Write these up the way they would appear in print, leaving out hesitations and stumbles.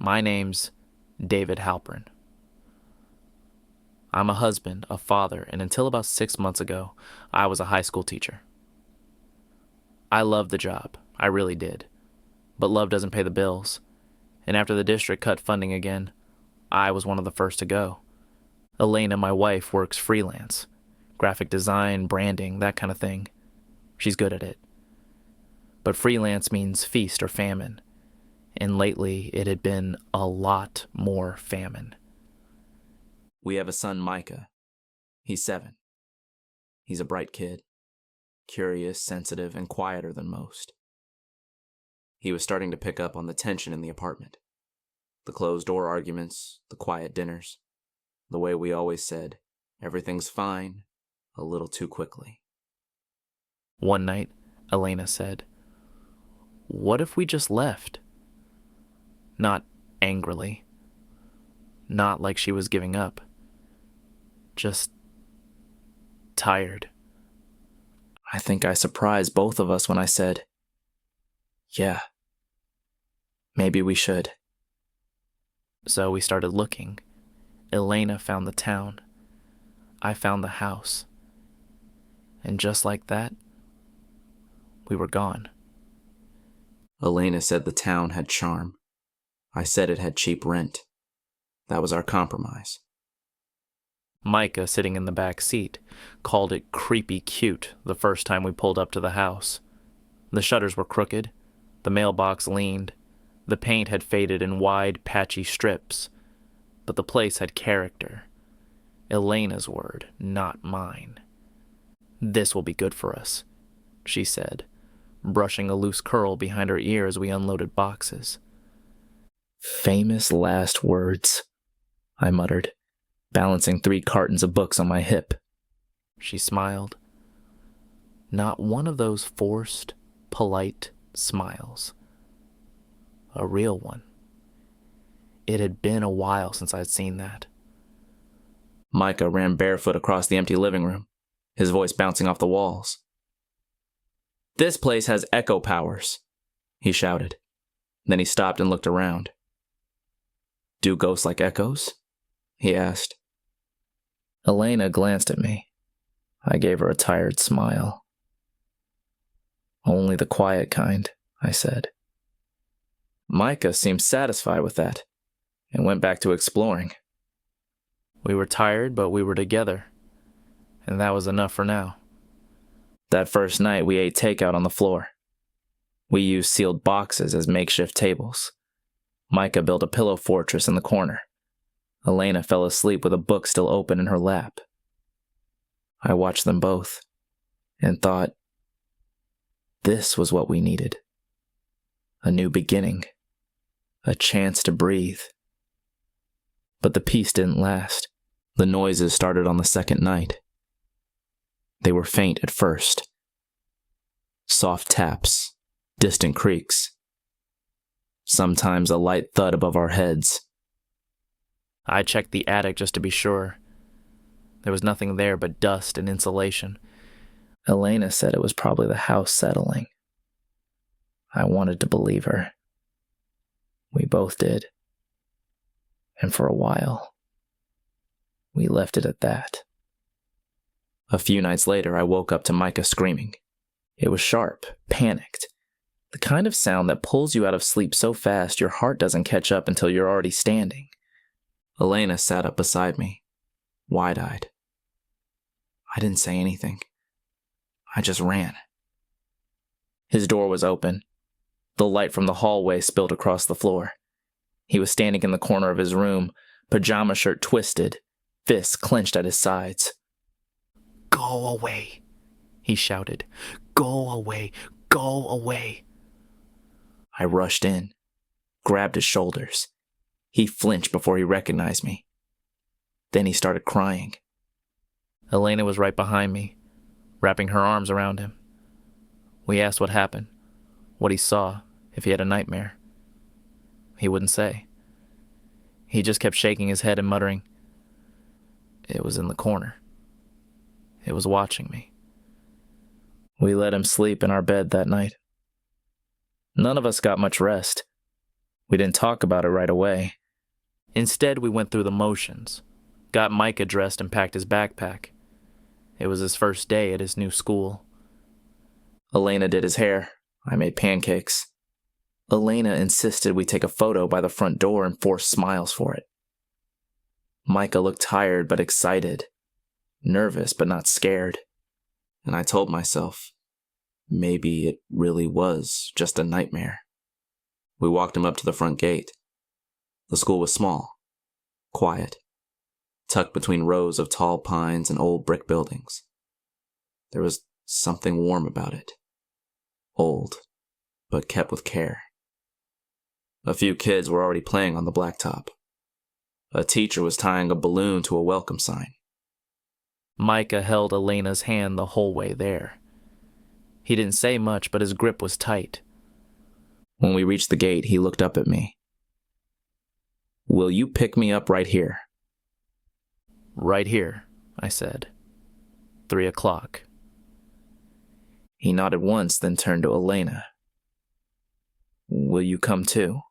My name's David Halpern. I'm a husband, a father, and until about 6 months ago, I was a high school teacher. I loved the job, I really did. But love doesn't pay the bills. And after the district cut funding again, I was one of the first to go. Elena, my wife, works freelance. Graphic design, branding, that kind of thing. She's good at it. But freelance means feast or famine. And lately, it had been a lot more famine. We have a son, Micah. He's 7. He's a bright kid. Curious, sensitive, and quieter than most. He was starting to pick up on the tension in the apartment. The closed-door arguments, the quiet dinners. The way we always said, everything's fine, a little too quickly. One night, Elena said, "What if we just left?" Not angrily. Not like she was giving up. Just tired. I think I surprised both of us when I said, "Yeah, maybe we should." So we started looking. Elena found the town. I found the house. And just like that, we were gone. Elena said the town had charm. I said it had cheap rent. That was our compromise. Micah, sitting in the back seat, called it creepy cute the first time we pulled up to the house. The shutters were crooked. The mailbox leaned. The paint had faded in wide, patchy strips. But the place had character. Elena's word, not mine. "This will be good for us," she said, brushing a loose curl behind her ear as we unloaded boxes. "Famous last words," I muttered, balancing 3 cartons of books on my hip. She smiled. Not one of those forced, polite smiles. A real one. It had been a while since I'd seen that. Micah ran barefoot across the empty living room, his voice bouncing off the walls. "This place has echo powers," he shouted. Then he stopped and looked around. "Do ghosts like echoes?" he asked. Elena glanced at me. I gave her a tired smile. "Only the quiet kind," I said. Micah seemed satisfied with that and went back to exploring. We were tired, but we were together, and that was enough for now. That first night, we ate takeout on the floor. We used sealed boxes as makeshift tables. Micah built a pillow fortress in the corner. Elena fell asleep with a book still open in her lap. I watched them both and thought, this was what we needed. A new beginning. A chance to breathe. But the peace didn't last. The noises started on the second night. They were faint at first. Soft taps, distant creaks. Sometimes a light thud above our heads. I checked the attic just to be sure. There was nothing there but dust and insulation. Elena said it was probably the house settling. I wanted to believe her. We both did. And for a while, we left it at that. A few nights later, I woke up to Micah screaming. It was sharp, panicked. The kind of sound that pulls you out of sleep so fast your heart doesn't catch up until you're already standing. Elena sat up beside me, wide-eyed. I didn't say anything. I just ran. His door was open. The light from the hallway spilled across the floor. He was standing in the corner of his room, pajama shirt twisted, fists clenched at his sides. "Go away," he shouted. "Go away, go away." I rushed in, grabbed his shoulders. He flinched before he recognized me. Then he started crying. Elena was right behind me, wrapping her arms around him. We asked what happened, what he saw, if he had a nightmare. He wouldn't say. He just kept shaking his head and muttering, "It was in the corner. It was watching me." We let him sleep in our bed that night. None of us got much rest. We didn't talk about it right away. Instead, we went through the motions, got Micah dressed and packed his backpack. It was his first day at his new school. Elena did his hair. I made pancakes. Elena insisted we take a photo by the front door and forced smiles for it. Micah looked tired but excited, nervous but not scared. And I told myself, maybe it really was just a nightmare. We walked him up to the front gate. The school was small, quiet, tucked between rows of tall pines and old brick buildings. There was something warm about it. Old, but kept with care. A few kids were already playing on the blacktop. A teacher was tying a balloon to a welcome sign. Micah held Elena's hand the whole way there. He didn't say much, but his grip was tight. When we reached the gate, he looked up at me. "Will you pick me up right here?" "Right here," I said. 3:00. He nodded once, then turned to Elena. "Will you come too?"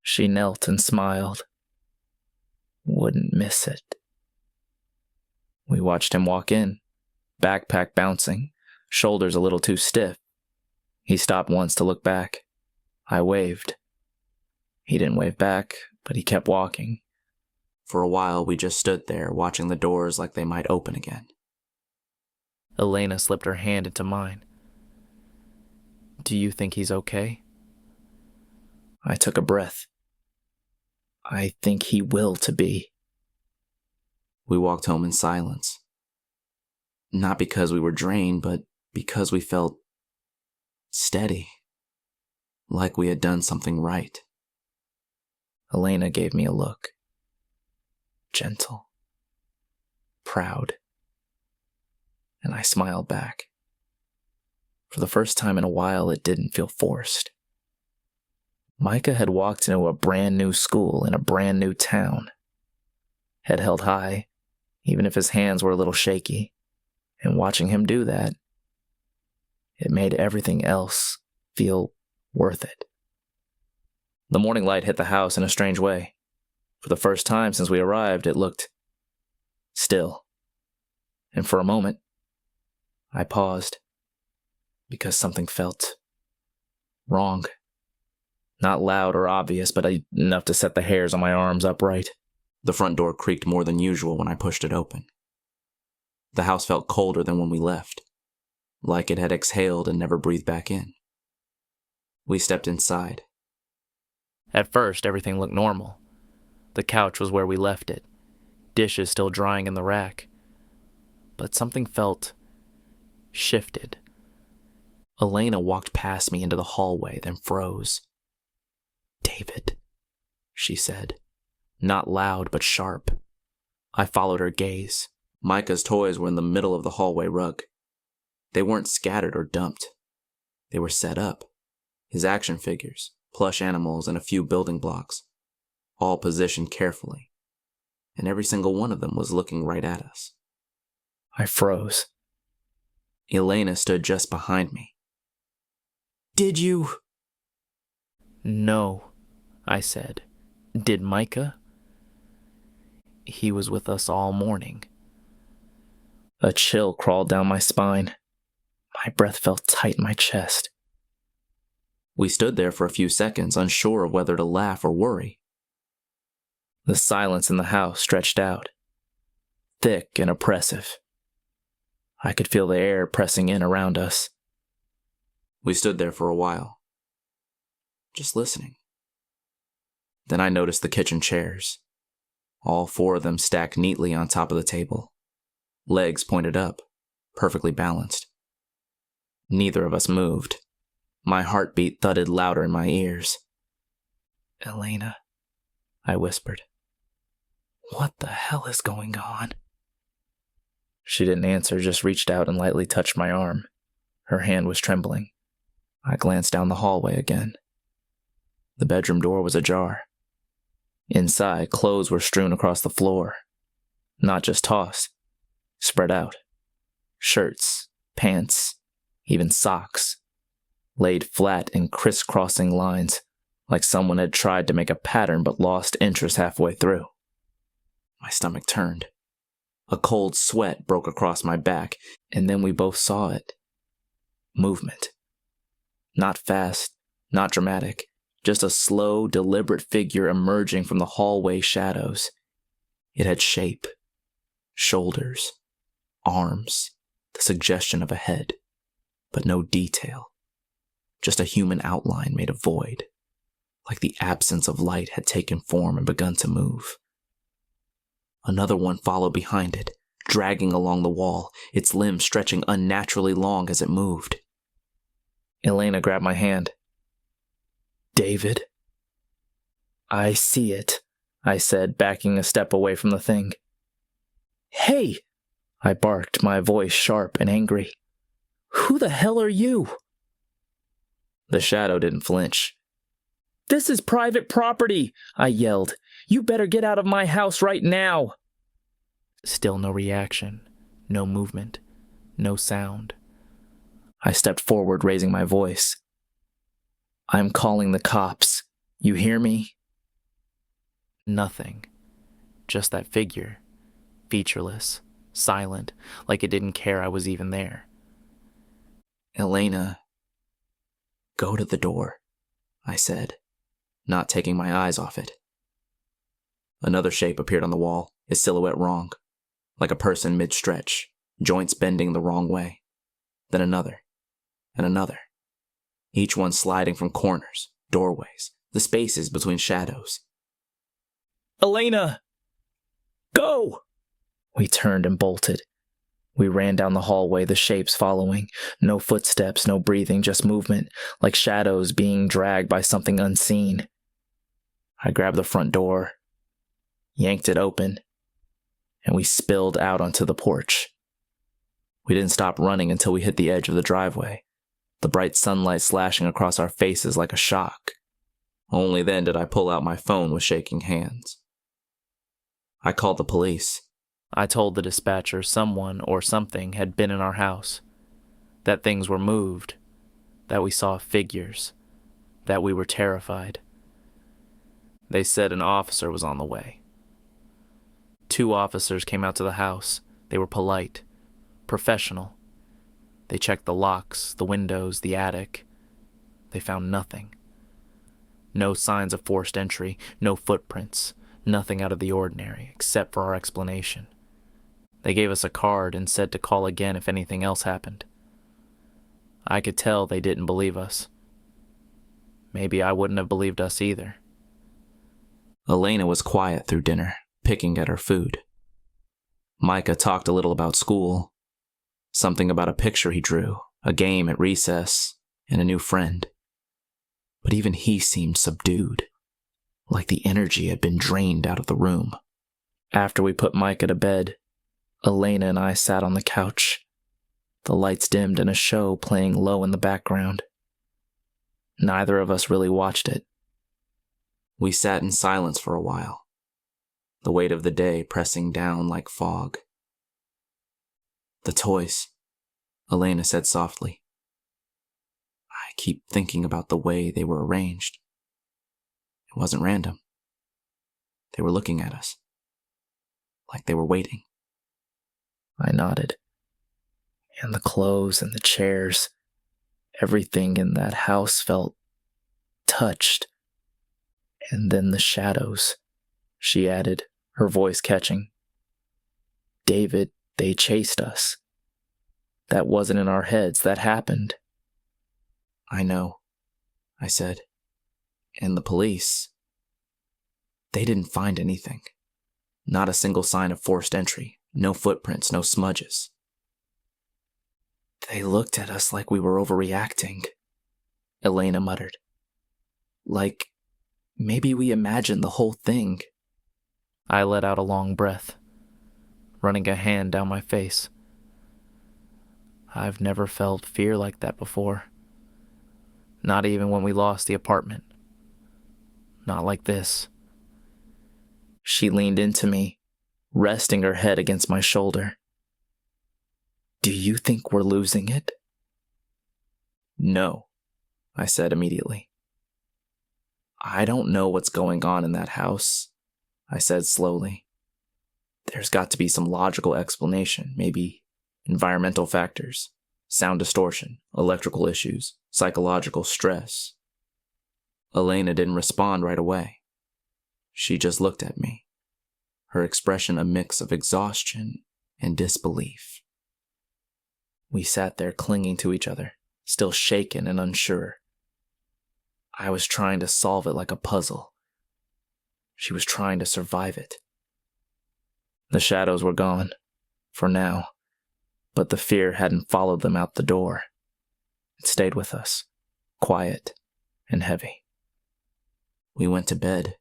She knelt and smiled. "Wouldn't miss it." We watched him walk in, backpack bouncing, shoulders a little too stiff. He stopped once to look back. I waved. He didn't wave back, but he kept walking. For a while, we just stood there, watching the doors like they might open again. Elena slipped her hand into mine. "Do you think he's okay?" I took a breath. "I think he will to be." We walked home in silence. Not because we were drained, but because we felt steady, like we had done something right. Elena gave me a look. Gentle, proud, and I smiled back. For the first time in a while, it didn't feel forced. Micah had walked into a brand new school in a brand new town. Head held high, even if his hands were a little shaky, and watching him do that, it made everything else feel worth it. The morning light hit the house in a strange way. For the first time since we arrived, it looked still. And for a moment, I paused, because something felt wrong. Not loud or obvious, but enough to set the hairs on my arms upright. The front door creaked more than usual when I pushed it open. The house felt colder than when we left, like it had exhaled and never breathed back in. We stepped inside. At first, everything looked normal. The couch was where we left it, dishes still drying in the rack. But something felt shifted. Elena walked past me into the hallway, then froze. "David," she said, not loud but sharp. I followed her gaze. Micah's toys were in the middle of the hallway rug. They weren't scattered or dumped. They were set up. His action figures, plush animals, and a few building blocks, all positioned carefully. And every single one of them was looking right at us. I froze. Elena stood just behind me. "Did you?" "No," I said. "Did Micah?" "He was with us all morning." A chill crawled down my spine. My breath felt tight in my chest. We stood there for a few seconds, unsure of whether to laugh or worry. The silence in the house stretched out, thick and oppressive. I could feel the air pressing in around us. We stood there for a while, just listening. Then I noticed the kitchen chairs, all 4 of them stacked neatly on top of the table, legs pointed up, perfectly balanced. Neither of us moved. My heartbeat thudded louder in my ears. "Elena," I whispered. "What the hell is going on?" She didn't answer, just reached out and lightly touched my arm. Her hand was trembling. I glanced down the hallway again. The bedroom door was ajar. Inside, clothes were strewn across the floor. Not just tossed, spread out. Shirts, pants, even socks, laid flat in crisscrossing lines, like someone had tried to make a pattern but lost interest halfway through. My stomach turned. A cold sweat broke across my back, and then we both saw it. Movement. Not fast, not dramatic, just a slow, deliberate figure emerging from the hallway shadows. It had shape, shoulders, arms, the suggestion of a head, but no detail. Just a human outline made of void, like the absence of light had taken form and begun to move. Another one followed behind it, dragging along the wall, its limbs stretching unnaturally long as it moved. Elena grabbed my hand. "David?" "I see it," I said, backing a step away from the thing. "Hey!" I barked, my voice sharp and angry. "Who the hell are you?" The shadow didn't flinch. "This is private property," I yelled. "You better get out of my house right now." Still no reaction, no movement, no sound. I stepped forward, raising my voice. "I'm calling the cops. You hear me?" Nothing. Just that figure, featureless, silent, like it didn't care I was even there. "Elena, go to the door," I said, not taking my eyes off it. Another shape appeared on the wall, its silhouette wrong, like a person mid-stretch, joints bending the wrong way. Then another, and another, each one sliding from corners, doorways, the spaces between shadows. "Elena! Go!" We turned and bolted. We ran down the hallway, the shapes following. No footsteps, no breathing, just movement, like shadows being dragged by something unseen. I grabbed the front door, yanked it open, and we spilled out onto the porch. We didn't stop running until we hit the edge of the driveway, the bright sunlight slashing across our faces like a shock. Only then did I pull out my phone with shaking hands. I called the police. I told the dispatcher someone or something had been in our house, that things were moved, that we saw figures, that we were terrified. They said an officer was on the way. 2 officers came out to the house. They were polite, professional. They checked the locks, the windows, the attic. They found nothing. No signs of forced entry, no footprints, nothing out of the ordinary, except for our explanation. They gave us a card and said to call again if anything else happened. I could tell they didn't believe us. Maybe I wouldn't have believed us either. Elena was quiet through dinner, picking at her food. Micah talked a little about school, something about a picture he drew, a game at recess, and a new friend. But even he seemed subdued, like the energy had been drained out of the room. After we put Micah to bed, Elena and I sat on the couch, the lights dimmed and a show playing low in the background. Neither of us really watched it. We sat in silence for a while, the weight of the day pressing down like fog. "The toys," Elena said softly. "I keep thinking about the way they were arranged. It wasn't random. They were looking at us, like they were waiting." I nodded. And the clothes and the chairs, everything in that house felt touched. And then the shadows, she added, her voice catching. "David, they chased us. That wasn't in our heads, that happened." "I know," I said. "And the police, they didn't find anything. Not a single sign of forced entry. No footprints, no smudges." "They looked at us like we were overreacting," Elena muttered. "Like, maybe we imagined the whole thing." I let out a long breath, running a hand down my face. I've never felt fear like that before. Not even when we lost the apartment. Not like this. She leaned into me, resting her head against my shoulder. "Do you think we're losing it?" "No," I said immediately. I don't know what's going on in that house, I said slowly. There's got to be some logical explanation, maybe environmental factors, sound distortion, electrical issues, psychological stress. Elena didn't respond right away. She just looked at me, her expression a mix of exhaustion and disbelief. We sat there clinging to each other, still shaken and unsure. I was trying to solve it like a puzzle. She was trying to survive it. The shadows were gone, for now, but the fear hadn't followed them out the door. It stayed with us, quiet and heavy. We went to bed,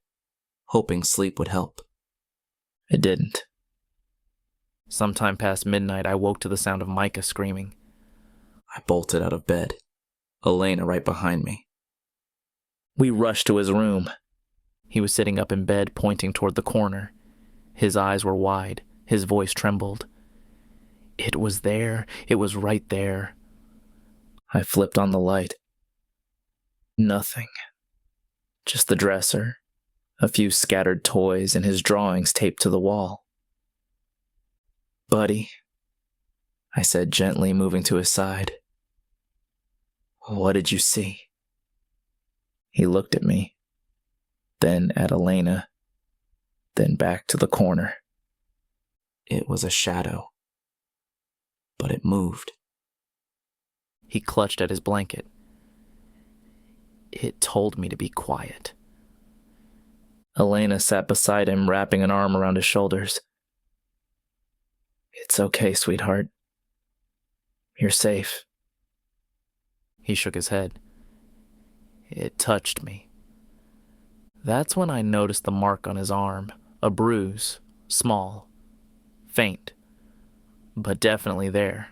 hoping sleep would help. It didn't. Sometime past midnight, I woke to the sound of Micah screaming. I bolted out of bed, Elena right behind me. We rushed to his room. He was sitting up in bed, pointing toward the corner. His eyes were wide. His voice trembled. It was there. It was right there. I flipped on the light. Nothing. Just the dresser, a few scattered toys, and his drawings taped to the wall. Buddy, I said gently, moving to his side. What did you see? He looked at me, then at Elena, then back to the corner. It was a shadow, but it moved. He clutched at his blanket. It told me to be quiet. Elena sat beside him, wrapping an arm around his shoulders. It's okay, sweetheart. You're safe. He shook his head. It touched me. That's when I noticed the mark on his arm, a bruise, small, faint, but definitely there.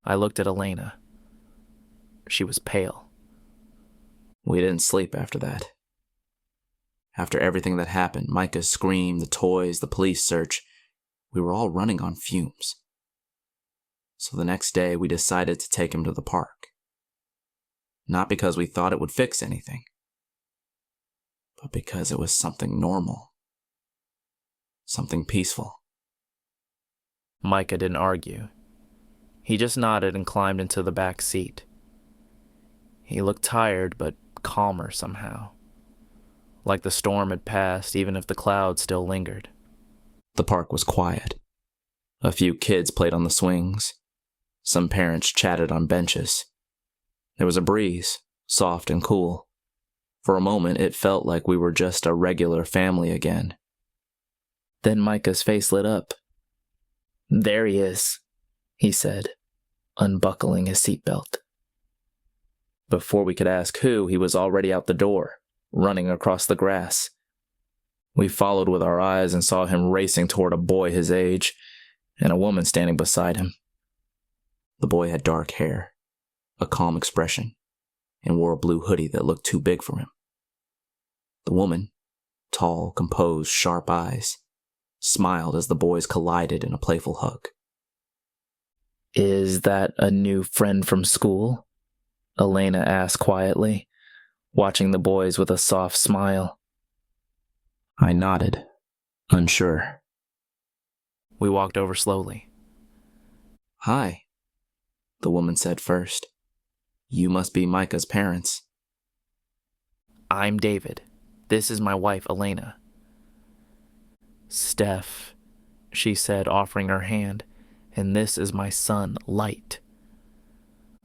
I looked at Elena. She was pale. We didn't sleep after that. After everything that happened, Micah's scream, the toys, the police search, we were all running on fumes. So the next day, we decided to take him to the park. Not because we thought it would fix anything, but because it was something normal. Something peaceful. Micah didn't argue. He just nodded and climbed into the back seat. He looked tired, but calmer somehow. Like the storm had passed, even if the clouds still lingered. The park was quiet. A few kids played on the swings. Some parents chatted on benches. There was a breeze, soft and cool. For a moment, it felt like we were just a regular family again. Then Micah's face lit up. There he is, he said, unbuckling his seatbelt. Before we could ask who, he was already out the door, running across the grass. We followed with our eyes and saw him racing toward a boy his age and a woman standing beside him. The boy had dark hair, a calm expression, and wore a blue hoodie that looked too big for him. The woman, tall, composed, sharp eyes, smiled as the boys collided in a playful hug. Is that a new friend from school? Elena asked quietly, watching the boys with a soft smile. I nodded, unsure. We walked over slowly. Hi, the woman said first. You must be Micah's parents. I'm David. This is my wife, Elena. Steph, she said, offering her hand, and this is my son, Light.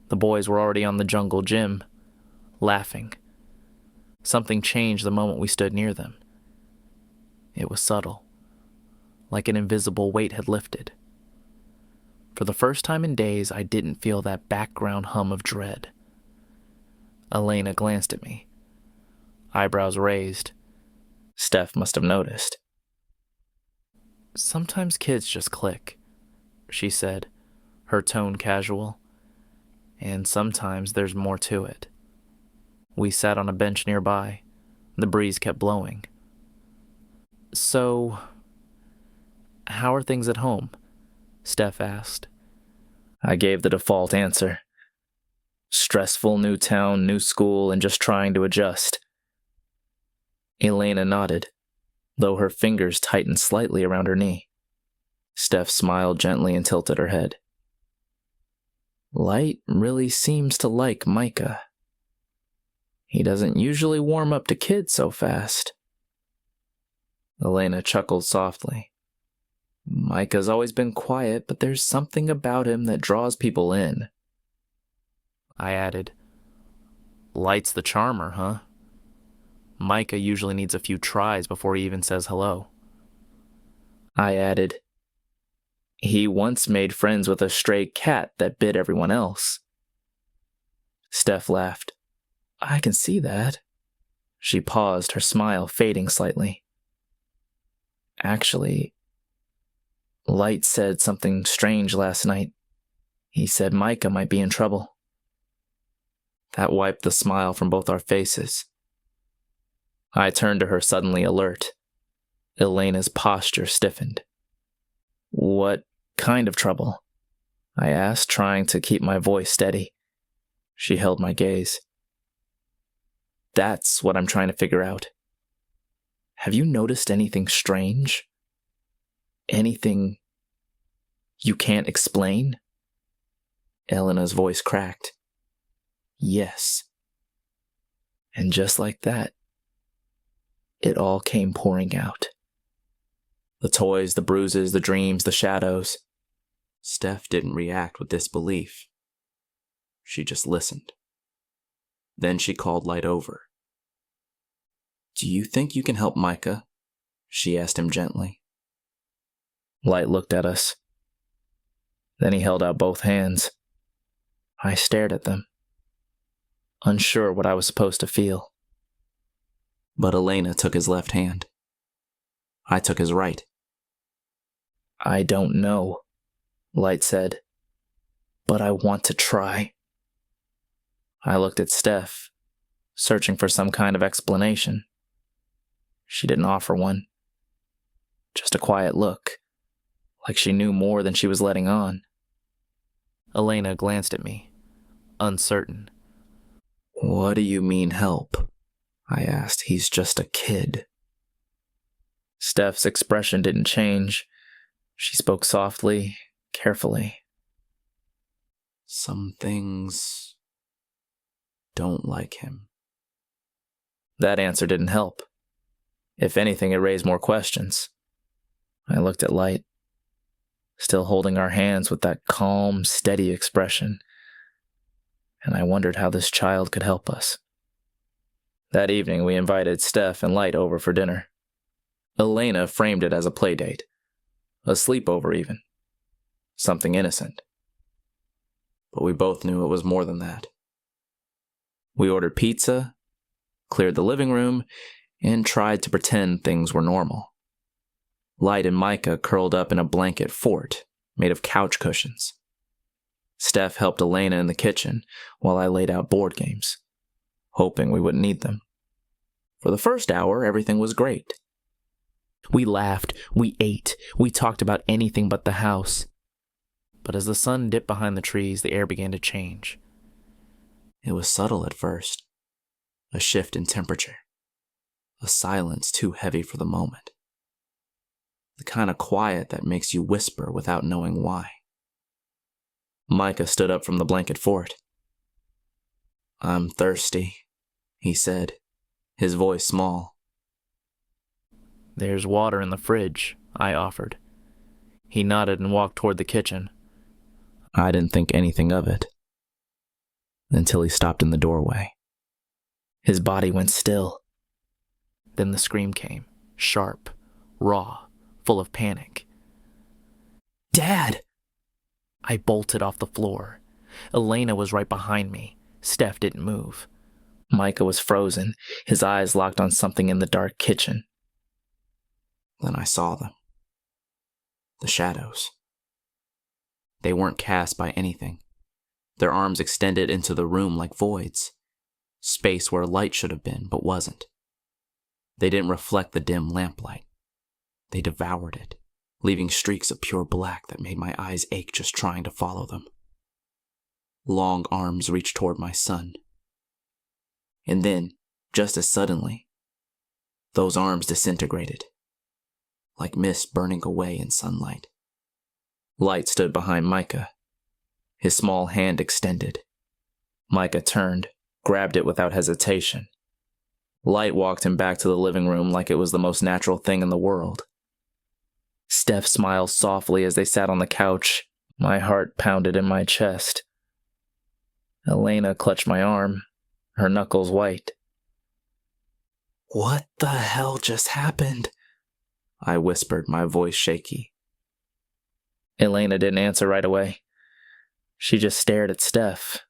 The boys were already on the jungle gym, laughing. Something changed the moment we stood near them. It was subtle, like an invisible weight had lifted. For the first time in days, I didn't feel that background hum of dread. Elena glanced at me, eyebrows raised. Steph must have noticed. Sometimes kids just click, she said, her tone casual. And sometimes there's more to it. We sat on a bench nearby. The breeze kept blowing. So, how are things at home? Steph asked. I gave the default answer. Stressful, new town, new school, and just trying to adjust. Elena nodded, though her fingers tightened slightly around her knee. Steph smiled gently and tilted her head. Light really seems to like Micah. He doesn't usually warm up to kids so fast. Elena chuckled softly. Micah's always been quiet, but there's something about him that draws people in. I added, Light's the charmer, huh? Micah usually needs a few tries before he even says hello. I added, he once made friends with a stray cat that bit everyone else. Steph laughed. I can see that. She paused, her smile fading slightly. Actually, Light said something strange last night. He said Micah might be in trouble. That wiped the smile from both our faces. I turned to her suddenly alert. Elena's posture stiffened. What kind of trouble? I asked, trying to keep my voice steady. She held my gaze. That's what I'm trying to figure out. Have you noticed anything strange? Anything you can't explain? Elena's voice cracked. Yes. And just like that, it all came pouring out. The toys, the bruises, the dreams, the shadows. Steph didn't react with disbelief. She just listened. Then she called Light over. Do you think you can help Micah? She asked him gently. Light looked at us. Then he held out both hands. I stared at them, unsure what I was supposed to feel. But Elena took his left hand. I took his right. I don't know, Light said, but I want to try. I looked at Steph, searching for some kind of explanation. She didn't offer one. Just a quiet look, like she knew more than she was letting on. Elena glanced at me, uncertain. What do you mean help? I asked. He's just a kid. Steph's expression didn't change. She spoke softly, carefully. Some things don't like him. That answer didn't help. If anything, it raised more questions. I looked at Light, still holding our hands with that calm, steady expression, and I wondered how this child could help us. That evening, we invited Steph and Light over for dinner. Elena framed it as a play date, a sleepover even, something innocent. But we both knew it was more than that. We ordered pizza, cleared the living room, and tried to pretend things were normal. Light and Micah curled up in a blanket fort made of couch cushions. Steph helped Elena in the kitchen while I laid out board games, hoping we wouldn't need them. For the first hour, everything was great. We laughed, we ate, we talked about anything but the house. But as the sun dipped behind the trees, the air began to change. It was subtle at first, a shift in temperature, a silence too heavy for the moment. The kind of quiet that makes you whisper without knowing why. Micah stood up from the blanket fort. I'm thirsty, he said, his voice small. There's water in the fridge, I offered. He nodded and walked toward the kitchen. I didn't think anything of it, until he stopped in the doorway. His body went still. Then the scream came, sharp, raw, full of panic. Dad! I bolted off the floor. Elena was right behind me. Steph didn't move. Micah was frozen, his eyes locked on something in the dark kitchen. Then I saw them. The shadows. They weren't cast by anything. Their arms extended into the room like voids. Space where light should have been, but wasn't. They didn't reflect the dim lamplight. They devoured it, leaving streaks of pure black that made my eyes ache just trying to follow them. Long arms reached toward my son. And then, just as suddenly, Those arms disintegrated, like mist burning away in sunlight. Light stood behind Micah, his small hand extended. Micah turned, grabbed it without hesitation. Light walked him back to the living room like it was the most natural thing in the world. Steph smiled softly as they sat on the couch. My heart pounded in my chest. Elena clutched my arm, her knuckles white. "What the hell just happened?" I whispered, my voice shaky. Elena didn't answer right away. She just stared at Steph.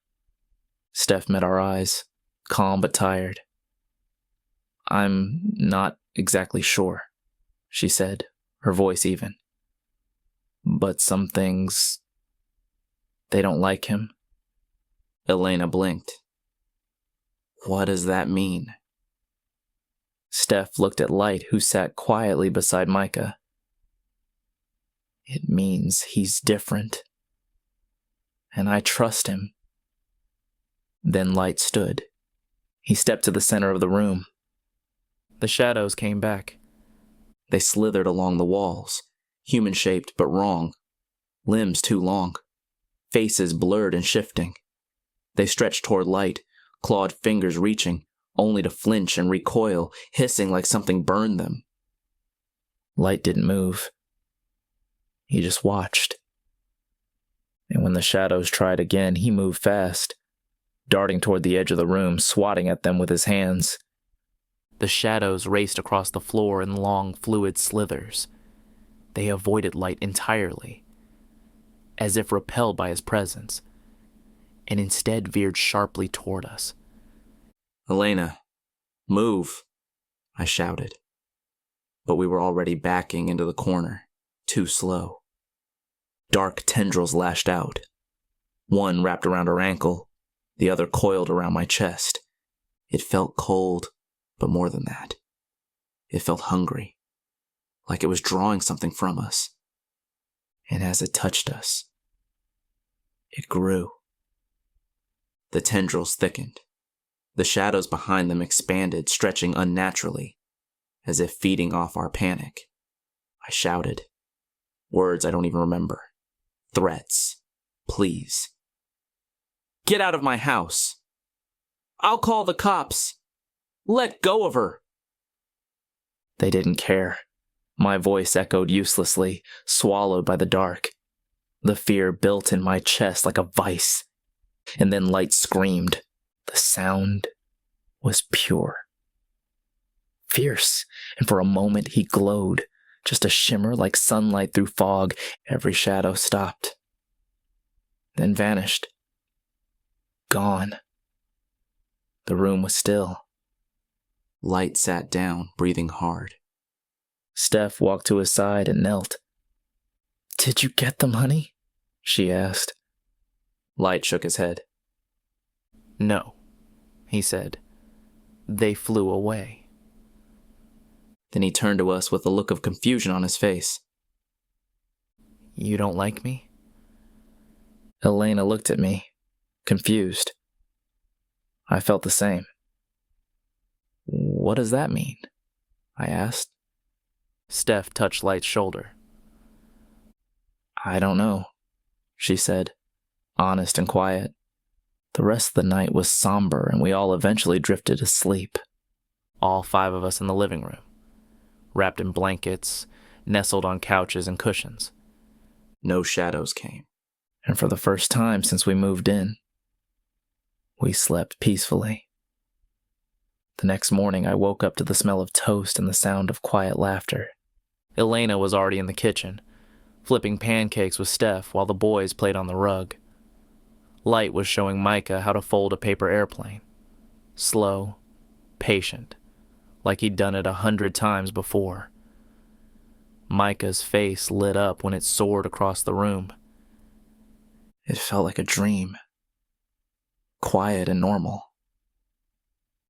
Steph met our eyes, calm but tired. "I'm not exactly sure," she said, her voice even. "But some things, they don't like him." Elena blinked. "What does that mean?" Steph looked at Light, who sat quietly beside Micah. "It means he's different. And I trust him." Then Light stood. He stepped to the center of the room. The shadows came back. They slithered along the walls, human-shaped but wrong, limbs too long, faces blurred and shifting. They stretched toward Light, clawed fingers reaching, only to flinch and recoil, hissing like something burned them. Light didn't move. He just watched. And when the shadows tried again, he moved fast, darting toward the edge of the room, swatting at them with his hands. The shadows raced across the floor in long, fluid slithers. They avoided Light entirely, as if repelled by his presence, and instead veered sharply toward us. "Elena, move," I shouted. But we were already backing into the corner, too slow. Dark tendrils lashed out. One wrapped around her ankle, the other coiled around my chest. It felt cold, but more than that. It felt hungry, like it was drawing something from us. And as it touched us, it grew. The tendrils thickened. The shadows behind them expanded, stretching unnaturally, as if feeding off our panic. I shouted. Words I don't even remember. Threats. Pleas. "Get out of my house. I'll call the cops. Let go of her." They didn't care. My voice echoed uselessly, swallowed by the dark. The fear built in my chest like a vice. And then Light screamed. The sound was pure. Fierce, and for a moment he glowed, just a shimmer like sunlight through fog. Every shadow stopped. Then vanished. Gone. The room was still. Light sat down, breathing hard. Steph walked to his side and knelt. "Did you get them, honey?" she asked. Light shook his head. "No," he said. "They flew away." Then he turned to us with a look of confusion on his face. "You don't like me?" Elena looked at me, confused. I felt the same. "What does that mean?" I asked. Steph touched Light's shoulder. "I don't know," she said, honest and quiet. The rest of the night was somber, and we all eventually drifted asleep. All 5 of us in the living room, wrapped in blankets, nestled on couches and cushions. No shadows came. And for the first time since we moved in, we slept peacefully. The next morning, I woke up to the smell of toast and the sound of quiet laughter. Elena was already in the kitchen, flipping pancakes with Steph while the boys played on the rug. Light was showing Micah how to fold a paper airplane. Slow, patient, like he'd done it 100 times before. Micah's face lit up when it soared across the room. It felt like a dream. Quiet and normal.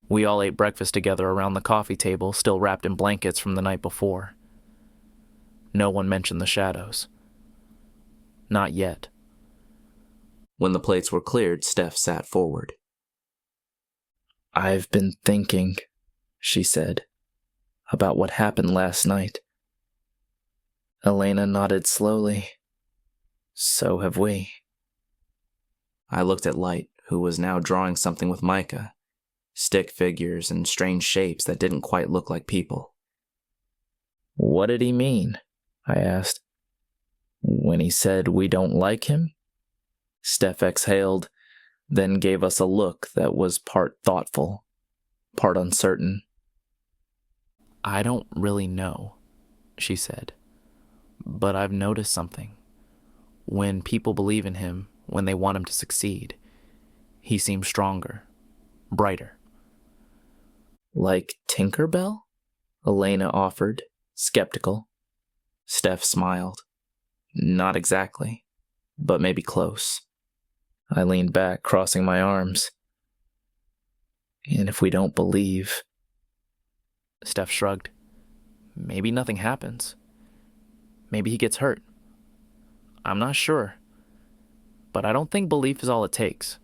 We all ate breakfast together around the coffee table, still wrapped in blankets from the night before. No one mentioned the shadows. Not yet. When the plates were cleared, Steph sat forward. "I've been thinking," she said. about what happened last night. Elena nodded slowly. So have we. I looked at Light, who was now drawing something with mica, stick figures and strange shapes that didn't quite look like people. What did he mean? I asked. When he said we don't like him? Steph exhaled, then gave us a look that was part thoughtful, part uncertain. I don't really know, she said, but I've noticed something. When people believe in him, when they want him to succeed, he seems stronger, brighter. Like Tinkerbell? Elena offered, skeptical. Steph smiled. Not exactly, but maybe close. I leaned back, crossing my arms. And if we don't believe... Steph shrugged. Maybe nothing happens. Maybe he gets hurt. I'm not sure. But I don't think belief is all it takes.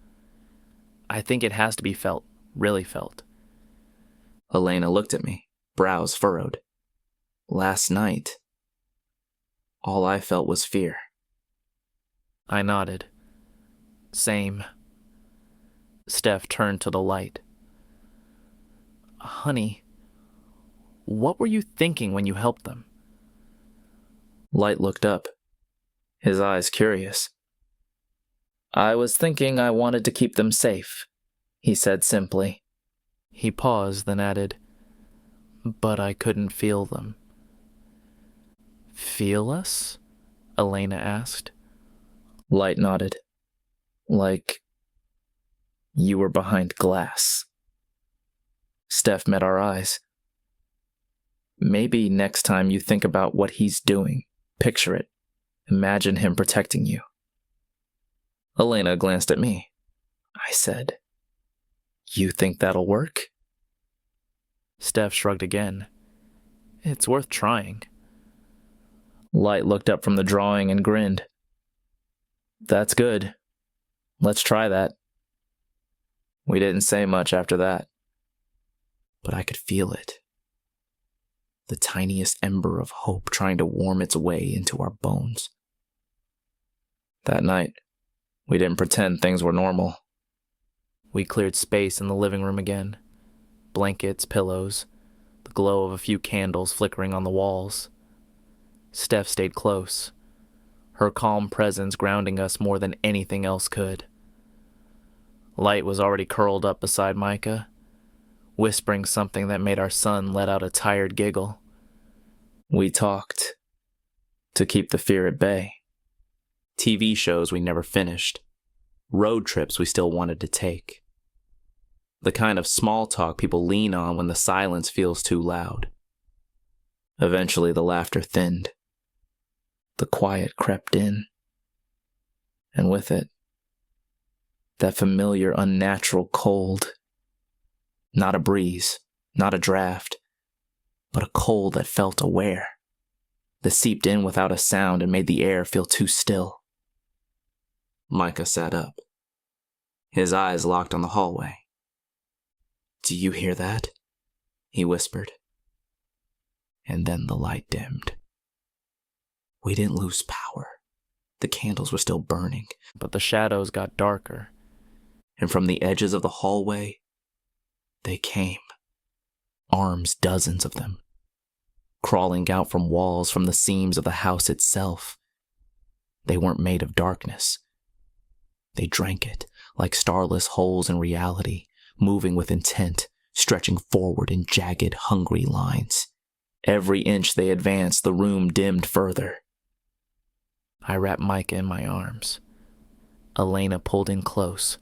I think it has to be felt, really felt. Elena looked at me, brows furrowed. Last night, all I felt was fear. I nodded. Same. Steph turned to the light. Honey, what were you thinking when you helped them? Light looked up, his eyes curious. I was thinking I wanted to keep them safe, he said simply. He paused, then added, but I couldn't feel them. Feel us? Elena asked. Light nodded. Like you were behind glass. Steph met our eyes. Maybe next time you think about what he's doing, picture it. Imagine him protecting you. Elena glanced at me. I said, you think that'll work? Steph shrugged again. It's worth trying. Light looked up from the drawing and grinned. That's good. Let's try that. We didn't say much after that. But I could feel it. The tiniest ember of hope trying to warm its way into our bones. That night, we didn't pretend things were normal. We cleared space in the living room again. Blankets, pillows, the glow of a few candles flickering on the walls. Steph stayed close, her calm presence grounding us more than anything else could. Light was already curled up beside Micah, whispering something that made our son let out a tired giggle. We talked to keep the fear at bay. TV shows we never finished. Road trips we still wanted to take. The kind of small talk people lean on when the silence feels too loud. Eventually the laughter thinned. The quiet crept in. And with it, that familiar unnatural cold. Not a breeze, not a draft, but a cold that felt aware, that seeped in without a sound and made the air feel too still. Micah sat up. His eyes locked on the hallway. Do you hear that? He whispered. And then the light dimmed. We didn't lose power. The candles were still burning, but the shadows got darker. And from the edges of the hallway, they came. Arms, dozens of them. Crawling out from walls, from the seams of the house itself. They weren't made of darkness. They drank it, like starless holes in reality, moving with intent, stretching forward in jagged, hungry lines. Every inch they advanced, the room dimmed further. I wrapped Micah in my arms. Elena pulled in close,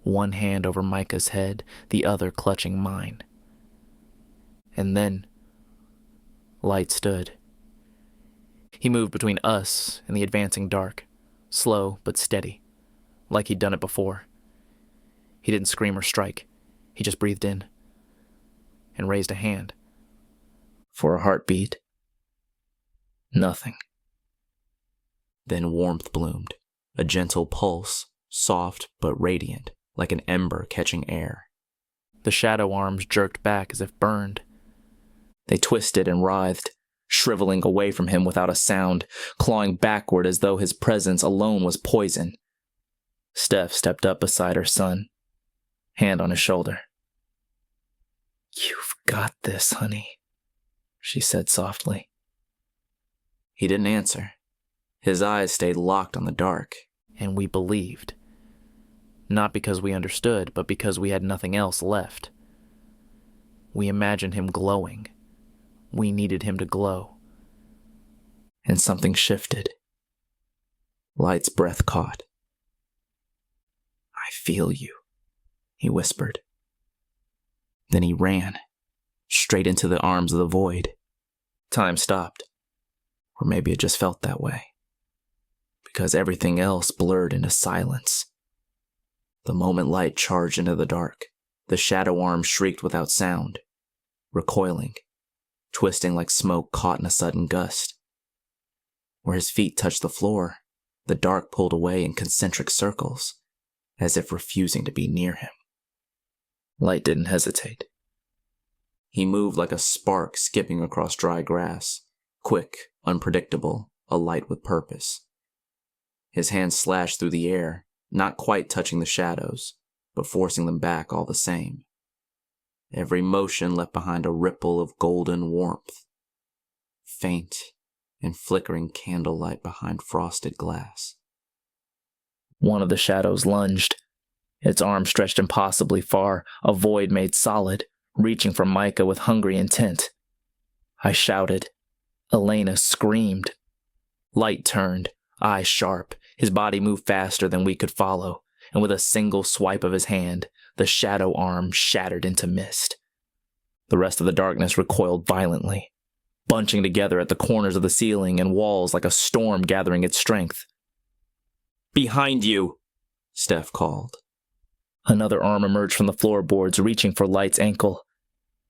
one hand over Micah's head, the other clutching mine. And then, Light stood. He moved between us and the advancing dark, slow but steady, like he'd done it before. He didn't scream or strike. He just breathed in and raised a hand. For a heartbeat. Nothing. Then warmth bloomed, a gentle pulse, soft but radiant, like an ember catching air. The shadow arms jerked back as if burned. They twisted and writhed, shriveling away from him without a sound, clawing backward as though his presence alone was poison. Steph stepped up beside her son, hand on his shoulder. "You've got this, honey," she said softly. He didn't answer. His eyes stayed locked on the dark. And we believed. Not because we understood, but because we had nothing else left. We imagined him glowing. We needed him to glow. And something shifted. Light's breath caught. "I feel you," he whispered. Then he ran, straight into the arms of the void. Time stopped. Or maybe it just felt that way. Because everything else blurred into silence. The moment light charged into the dark, the shadow arm shrieked without sound, recoiling, twisting like smoke caught in a sudden gust. Where his feet touched the floor, the dark pulled away in concentric circles, as if refusing to be near him. Light didn't hesitate. He moved like a spark skipping across dry grass, quick, unpredictable, alight with purpose. His hand slashed through the air, not quite touching the shadows, but forcing them back all the same. Every motion left behind a ripple of golden warmth, faint and flickering candlelight behind frosted glass. One of the shadows lunged, its arm stretched impossibly far, a void made solid, reaching for Micah with hungry intent. I shouted. Elena screamed. Light turned, eyes sharp. His body moved faster than we could follow, and with a single swipe of his hand, the shadow arm shattered into mist. The rest of the darkness recoiled violently, bunching together at the corners of the ceiling and walls like a storm gathering its strength. "Behind you!" Steph called. Another arm emerged from the floorboards, reaching for Light's ankle.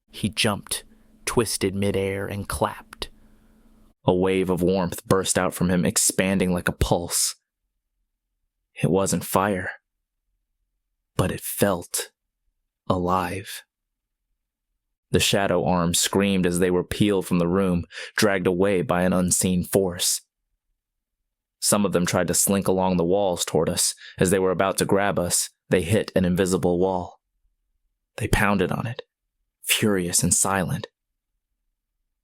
He jumped, twisted midair, and clapped. A wave of warmth burst out from him, expanding like a pulse. It wasn't fire, but it felt alive. The shadow arms screamed as they were peeled from the room, dragged away by an unseen force. Some of them tried to slink along the walls toward us. As they were about to grab us, they hit an invisible wall. They pounded on it, furious and silent,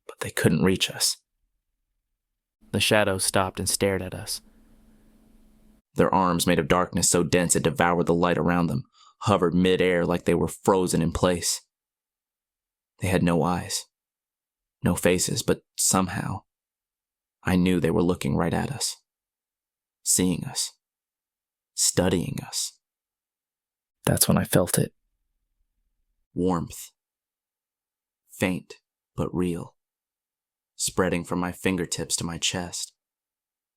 but they couldn't reach us. The shadows stopped and stared at us. Their arms, made of darkness so dense it devoured the light around them, hovered mid-air like they were frozen in place. They had no eyes, no faces, but somehow, I knew they were looking right at us, seeing us, studying us. That's when I felt it. Warmth. Faint, but real, spreading from my fingertips to my chest.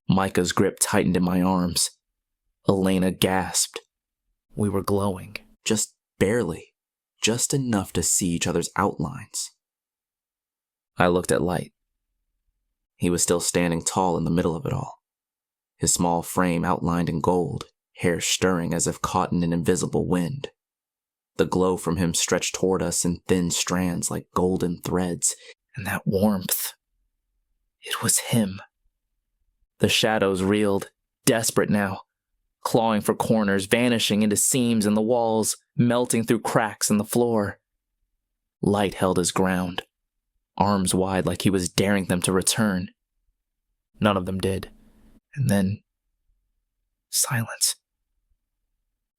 Micah's grip tightened in my arms. Elena gasped. We were glowing. Just barely. Just enough to see each other's outlines. I looked at Light. He was still standing tall in the middle of it all. His small frame outlined in gold, hair stirring as if caught in an invisible wind. The glow from him stretched toward us in thin strands like golden threads, and that warmth. It was him. The shadows reeled, desperate now, clawing for corners, vanishing into seams in the walls, melting through cracks in the floor. Light held his ground, arms wide like he was daring them to return. None of them did. And then, silence.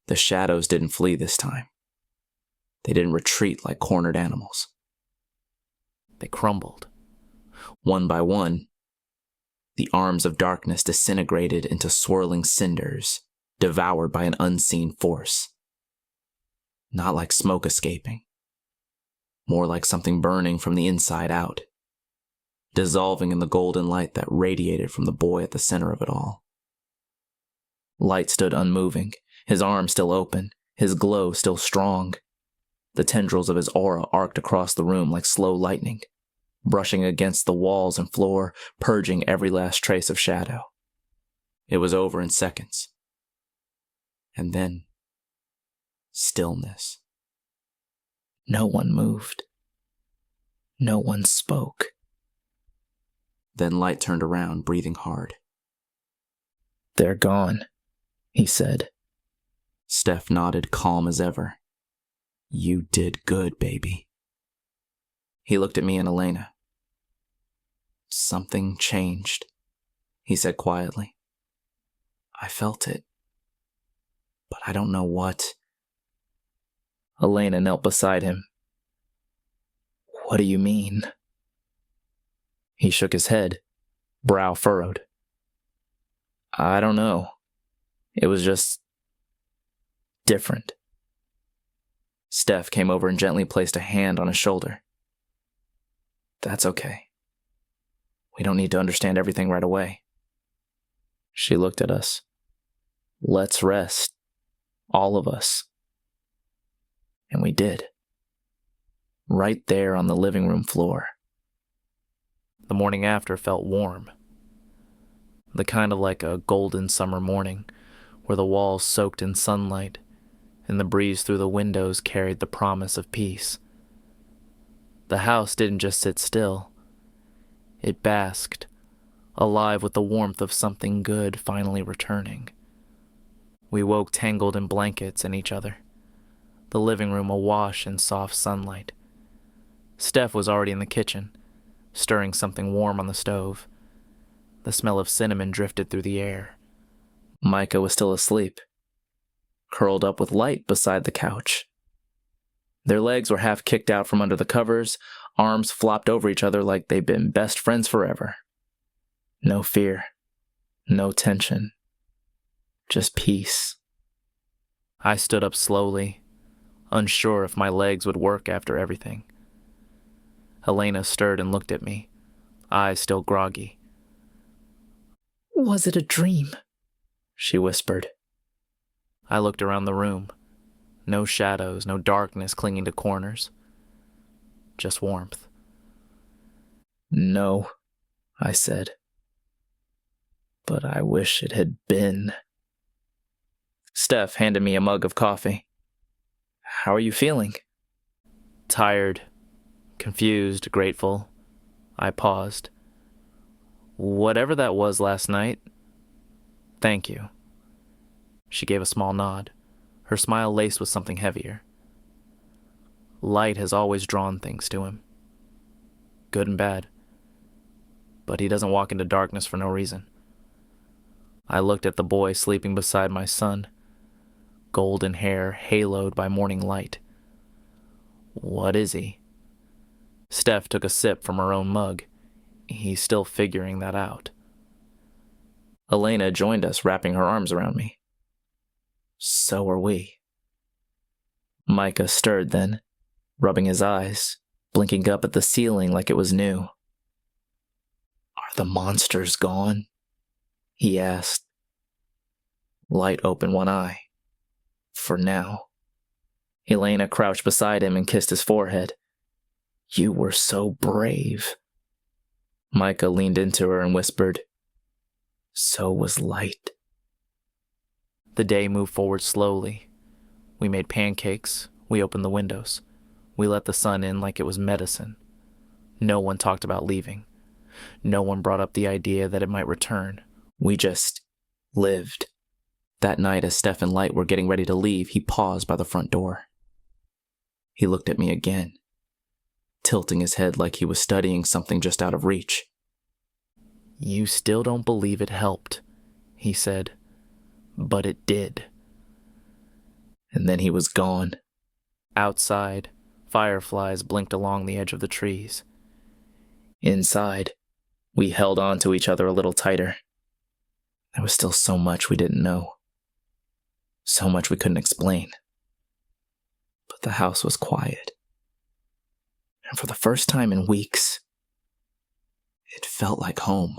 The shadows didn't flee this time. They didn't retreat like cornered animals. They crumbled. One by one, the arms of darkness disintegrated into swirling cinders, devoured by an unseen force. Not like smoke escaping. More like something burning from the inside out, dissolving in the golden light that radiated from the boy at the center of it all. Light stood unmoving, his arms still open, his glow still strong. The tendrils of his aura arced across the room like slow lightning, brushing against the walls and floor, purging every last trace of shadow. It was over in seconds. And then, stillness. No one moved. No one spoke. Then Light turned around, breathing hard. "They're gone," he said. Steph nodded, calm as ever. "You did good, baby." He looked at me and Elena. "Something changed," he said quietly. "I felt it, but I don't know what." Elena knelt beside him. "What do you mean?" He shook his head, brow furrowed. "I don't know. It was just different." Steph came over and gently placed a hand on his shoulder. "That's okay. We don't need to understand everything right away." She looked at us. "Let's rest. All of us." And we did. Right there on the living room floor. The morning after felt warm. The kind of like a golden summer morning, where the walls soaked in sunlight, and the breeze through the windows carried the promise of peace. The house didn't just sit still. It basked, alive with the warmth of something good finally returning. We woke tangled in blankets and each other, the living room awash in soft sunlight. Steph was already in the kitchen, stirring something warm on the stove. The smell of cinnamon drifted through the air. Micah was still asleep, curled up with Light beside the couch. Their legs were half kicked out from under the covers, arms flopped over each other like they'd been best friends forever. No fear, no tension, just peace. I stood up slowly, unsure if my legs would work after everything. Elena stirred and looked at me, eyes still groggy. "Was it a dream?" she whispered. I looked around the room. No shadows, no darkness clinging to corners. Just warmth. "No," I said. "But I wish it had been." Steph handed me a mug of coffee. "How are you feeling?" Tired, confused, grateful. I paused. "Whatever that was last night, thank you." She gave a small nod, her smile laced with something heavier. Light has always drawn things to him, good and bad, but he doesn't walk into darkness for no reason. I looked at the boy sleeping beside my son, golden hair haloed by morning light. What is he? Steph took a sip from her own mug. He's still figuring that out. Elena joined us, wrapping her arms around me. So are we. Micah stirred then, rubbing his eyes, blinking up at the ceiling like it was new. "Are the monsters gone?" he asked. Light opened one eye. For now. Elena crouched beside him and kissed his forehead. "You were so brave." Micah leaned into her and whispered, "So was Light." The day moved forward slowly. We made pancakes. We opened the windows. We let the sun in like it was medicine. No one talked about leaving. No one brought up the idea that it might return. We just lived. That night, as Steph and Light were getting ready to leave, he paused by the front door. He looked at me again, tilting his head like he was studying something just out of reach. "You still don't believe it helped," he said. "But it did." And then he was gone. Outside, fireflies blinked along the edge of the trees. Inside, we held on to each other a little tighter. There was still so much we didn't know. So much we couldn't explain. But the house was quiet. And for the first time in weeks, it felt like home.